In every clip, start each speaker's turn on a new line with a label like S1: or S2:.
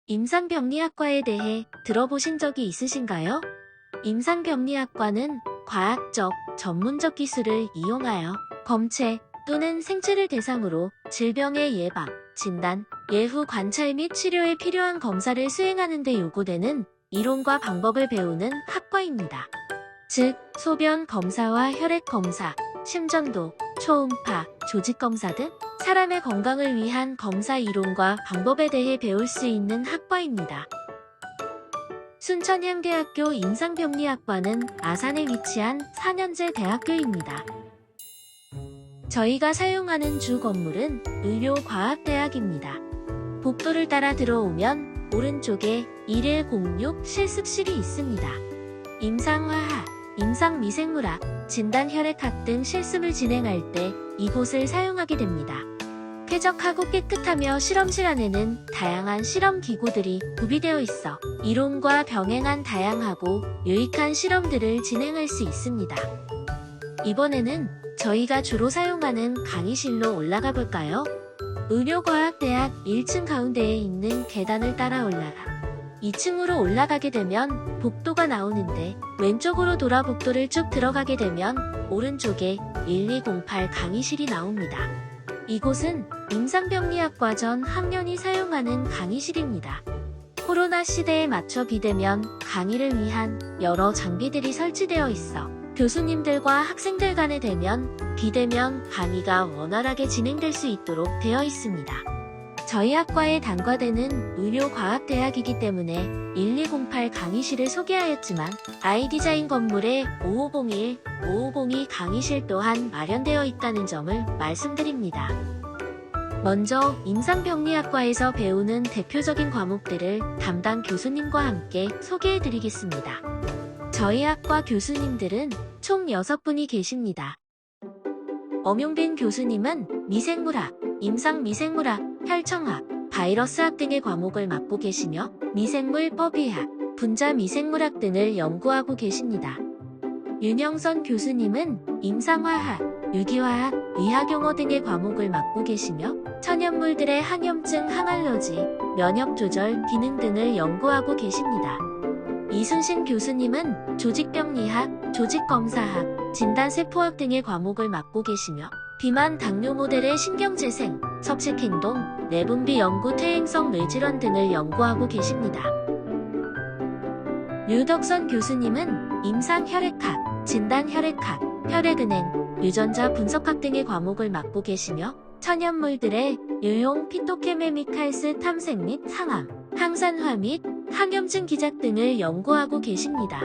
S1: 임상병리학과에 대해 들어보신 적이 있으신가요? 임상병리학과는 과학적, 전문적 기술을 이용하여 검체 또는 생체를 대상으로 질병의 예방, 진단, 예후 관찰 및 치료에 필요한 검사를 수행하는 데 요구되는 이론과 방법을 배우는 학과입니다. 즉, 소변 검사와 혈액 검사, 심전도, 초음파, 조직 검사 등 사람의 건강을 위한 검사 이론과 방법에 대해 배울 수 있는 학과입니다. 순천향대학교 임상병리학과는 아산에 위치한 4년제 대학교입니다. 저희가 사용하는 주 건물은 의료과학대학입니다. 복도를 따라 들어오면 오른쪽에 1106 실습실이 있습니다. 임상화학, 임상미생물학, 진단혈액학 등 실습을 진행할 때 이곳을 사용하게 됩니다. 쾌적하고 깨끗하며 실험실 안에는 다양한 실험 기구들이 구비되어 있어 이론과 병행한 다양하고 유익한 실험들을 진행할 수 있습니다. 이번에는 저희가 주로 사용하는 강의실로 올라가 볼까요? 의료과학대학 1층 가운데에 있는 계단을 따라 올라가 2층으로 올라가게 되면 복도가 나오는데 왼쪽으로 돌아 복도를 쭉 들어가게 되면 오른쪽에 1208 강의실이 나옵니다. 이곳은 임상병리학과 전 학년이 사용하는 강의실입니다. 코로나 시대에 맞춰 비대면 강의를 위한 여러 장비들이 설치되어 있어 교수님들과 학생들 간의 대면, 비대면 강의가 원활하게 진행될 수 있도록 되어 있습니다. 저희 학과에 단과되는 의료과학대학이기 때문에 1208 강의실을 소개하였지만 아이디자인 건물에 5501, 5502 강의실 또한 마련되어 있다는 점을 말씀드립니다. 먼저 임상병리학과에서 배우는 대표적인 과목들을 담당 교수님과 함께 소개해드리겠습니다. 저희 학과 교수님들은 총 6분이 계십니다. 엄용빈 교수님은 미생물학, 임상미생물학, 혈청학, 바이러스학 등의 과목을 맡고 계시며 미생물 법의학, 분자미생물학 등을 연구하고 계십니다. 윤영선 교수님은 임상화학, 유기화학, 의학용어 등의 과목을 맡고 계시며 천연물들의 항염증, 항알러지, 면역조절, 기능 등을 연구하고 계십니다. 이순신 교수님은 조직병리학, 조직검사학, 진단세포학 등의 과목을 맡고 계시며 비만 당뇨 모델의 신경재생, 섭식행동, 내분비 연구 퇴행성 뇌질환 등을 연구하고 계십니다. 류덕선 교수님은 임상혈액학, 진단혈액학, 혈액은행, 유전자 분석학 등의 과목을 맡고 계시며 천연물들의 유용 피토케메미칼스 탐색 및 항암, 항산화 및 항염증 기작 등을 연구하고 계십니다.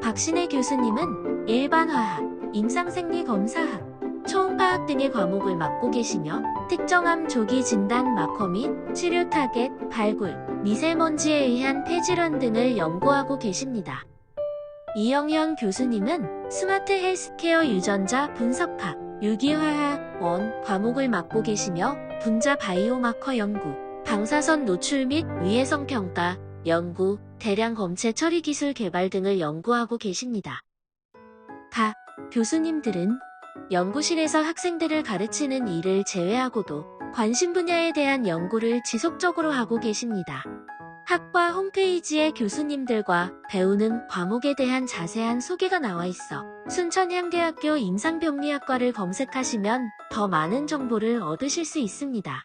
S1: 박신혜 교수님은 일반화학, 임상생리검사학, 초음파학 등의 과목을 맡고 계시며 특정암 조기 진단 마커 및 치료 타겟, 발굴, 미세먼지에 의한 폐질환 등을 연구하고 계십니다. 이영현 교수님은 스마트 헬스케어 유전자 분석학, 유기화학 원 과목을 맡고 계시며 분자 바이오마커 연구, 방사선 노출 및 위해성 평가, 연구, 대량 검체 처리 기술 개발 등을 연구하고 계십니다. 각 교수님들은 연구실에서 학생들을 가르치는 일을 제외하고도 관심 분야에 대한 연구를 지속적으로 하고 계십니다. 학과 홈페이지에 교수님들과 배우는 과목에 대한 자세한 소개가 나와 있어 순천향대학교 임상병리학과를 검색하시면 더 많은 정보를 얻으실 수 있습니다.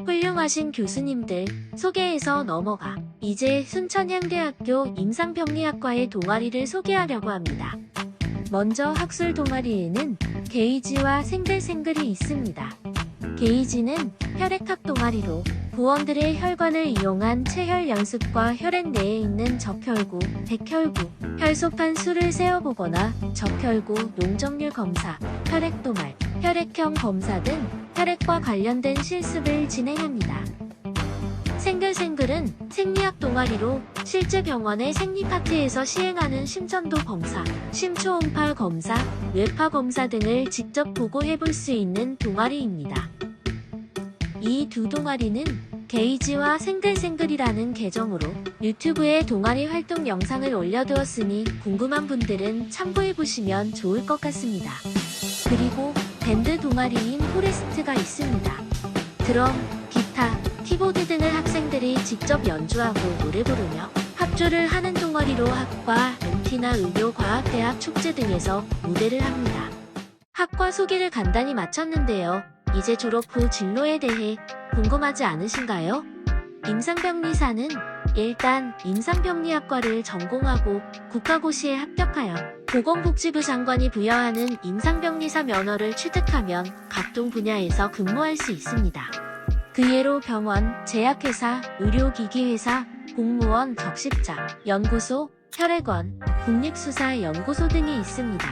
S1: 훌륭하신 교수님들 소개해서 넘어가 이제 순천향대학교 임상병리학과의 동아리를 소개하려고 합니다. 먼저 학술 동아리에는 게이지와 생글생글이 있습니다. 게이지는 혈액학 동아리로 부원들의 혈관을 이용한 체혈 연습과 혈액 내에 있는 적혈구, 백혈구, 혈소판 수를 세어보거나 적혈구 농적률 검사, 혈액도말, 혈액형 검사 등 혈액과 관련된 실습을 진행합니다. 생글생글은 생리학 동아리로 실제 병원의 생리파트에서 시행하는 심전도 검사, 심초음파 검사, 뇌파 검사 등을 직접 보고 해볼 수 있는 동아리입니다. 이 두 동아리는 게이지와 생글생글이라는 계정으로 유튜브에 동아리 활동 영상을 올려두었으니 궁금한 분들은 참고해보시면 좋을 것 같습니다. 그리고 밴드 동아리인 포레스트가 있습니다. 드럼, 기타, 키보드 등을 학생들이 직접 연주하고 노래 부르며 합주를 하는 동아리로 학과, MT나 의료과학대학 축제 등에서 무대를 합니다. 학과 소개를 간단히 마쳤는데요. 이제 졸업 후 진로에 대해 궁금하지 않으신가요? 임상병리사는 일단 임상병리학과를 전공하고 국가고시에 합격하여 보건복지부 장관이 부여하는 임상병리사 면허를 취득하면 각종 분야에서 근무할 수 있습니다. 그 예로 병원, 제약회사, 의료기기회사, 공무원, 적십자, 연구소, 혈액원, 국립수사연구소 등이 있습니다.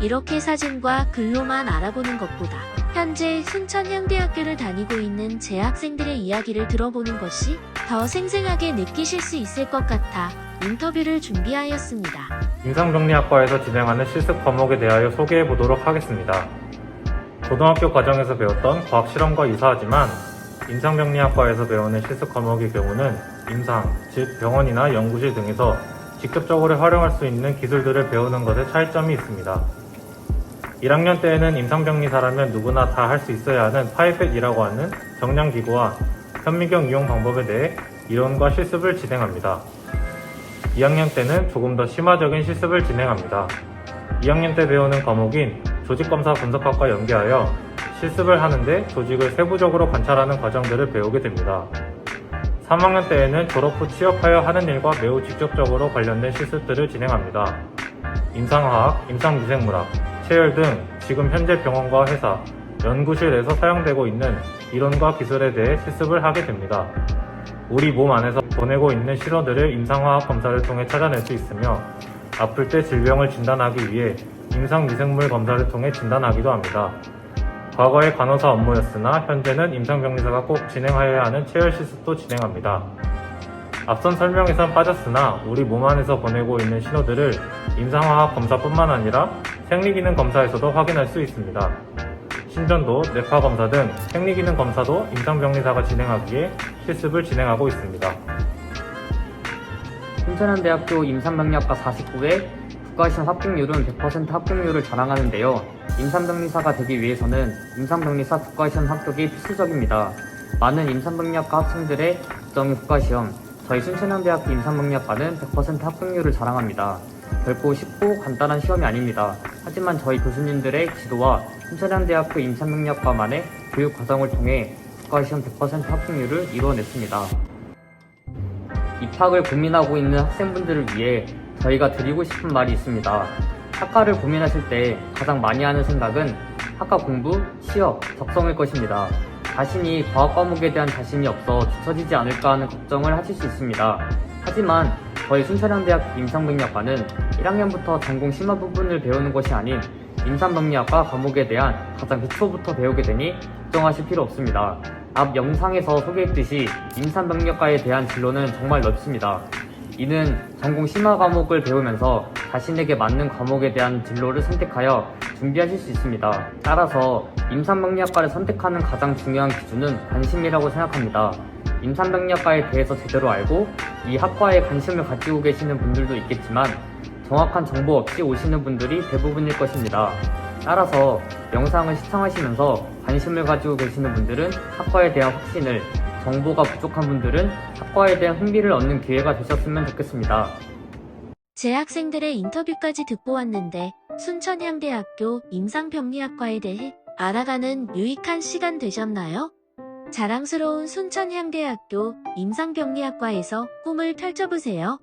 S1: 이렇게 사진과 글로만 알아보는 것보다 현재 순천향대학교를 다니고 있는 재학생들의 이야기를 들어보는 것이 더 생생하게 느끼실 수 있을 것 같아 인터뷰를 준비하였습니다.
S2: 임상병리학과에서 진행하는 실습 과목에 대하여 소개해 보도록 하겠습니다. 고등학교 과정에서 배웠던 과학실험과 유사하지만 임상병리학과에서 배우는 실습 과목의 경우는 임상, 즉 병원이나 연구실 등에서 직접적으로 활용할 수 있는 기술들을 배우는 것에 차이점이 있습니다. 1학년 때에는 임상병리사라면 누구나 다 할 수 있어야 하는 파이펫이라고 하는 정량기구와 현미경 이용 방법에 대해 이론과 실습을 진행합니다. 2학년 때는 조금 더 심화적인 실습을 진행합니다. 2학년 때 배우는 과목인 조직검사 분석학과 연계하여 실습을 하는데 조직을 세부적으로 관찰하는 과정들을 배우게 됩니다. 3학년 때에는 졸업 후 취업하여 하는 일과 매우 직접적으로 관련된 실습들을 진행합니다. 임상화학, 임상미생물학, 체열 등 지금 현재 병원과 회사, 연구실에서 사용되고 있는 이론과 기술에 대해 실습을 하게 됩니다. 우리 몸 안에서 보내고 있는 신호들을 임상화학 검사를 통해 찾아낼 수 있으며 아플 때 질병을 진단하기 위해 임상미생물 검사를 통해 진단하기도 합니다. 과거의 간호사 업무였으나 현재는 임상병리사가 꼭 진행하여야 하는 체열 실습도 진행합니다. 앞선 설명에선 빠졌으나 우리 몸 안에서 보내고 있는 신호들을 임상화학 검사뿐만 아니라 생리기능 검사에서도 확인할 수 있습니다. 심전도, 뇌파 검사 등 생리기능 검사도 임상병리사가 진행하기에 실습을 진행하고 있습니다.
S3: 순천향대학교 임상병리학과 49회 국가시험 합격률은 100% 합격률을 자랑하는데요. 임상병리사가 되기 위해서는 임상병리사 국가시험 합격이 필수적입니다. 많은 임상병리학과 학생들의 걱정인 국가시험, 저희 순천향대학교 임상병리학과는 100% 합격률을 자랑합니다. 결코 쉽고 간단한 시험이 아닙니다. 하지만 저희 교수님들의 지도와 순천향대학교 임상병리학과만의 교육 과정을 통해 국가시험 100% 합격률을 이루어냈습니다. 입학을 고민하고 있는 학생분들을 위해 저희가 드리고 싶은 말이 있습니다. 학과를 고민하실 때 가장 많이 하는 생각은 학과 공부, 취업, 적성일 것입니다. 자신이 과학 과목에 대한 자신이 없어 뒤처지지 않을까 하는 걱정을 하실 수 있습니다. 하지만 저희 순천향대학교 임상병리학과는 1학년부터 전공 심화 부분을 배우는 것이 아닌 임상병리학과 과목에 대한 가장 기초부터 배우게 되니 걱정하실 필요 없습니다. 앞 영상에서 소개했듯이 임상병리학과에 대한 진로는 정말 넓습니다. 이는 전공 심화 과목을 배우면서 자신에게 맞는 과목에 대한 진로를 선택하여 준비하실 수 있습니다. 따라서 임상병리학과를 선택하는 가장 중요한 기준은 관심이라고 생각합니다. 임상병리학과에 대해서 제대로 알고 이 학과에 관심을 가지고 계시는 분들도 있겠지만 정확한 정보 없이 오시는 분들이 대부분일 것입니다. 따라서 영상을 시청하시면서 관심을 가지고 계시는 분들은 학과에 대한 확신을, 정보가 부족한 분들은 학과에 대한 흥미를 얻는 기회가 되셨으면 좋겠습니다.
S1: 재학생들의 인터뷰까지 듣고 왔는데 순천향대학교 임상병리학과에 대해 알아가는 유익한 시간 되셨나요? 자랑스러운 순천향대학교 임상병리학과에서 꿈을 펼쳐보세요.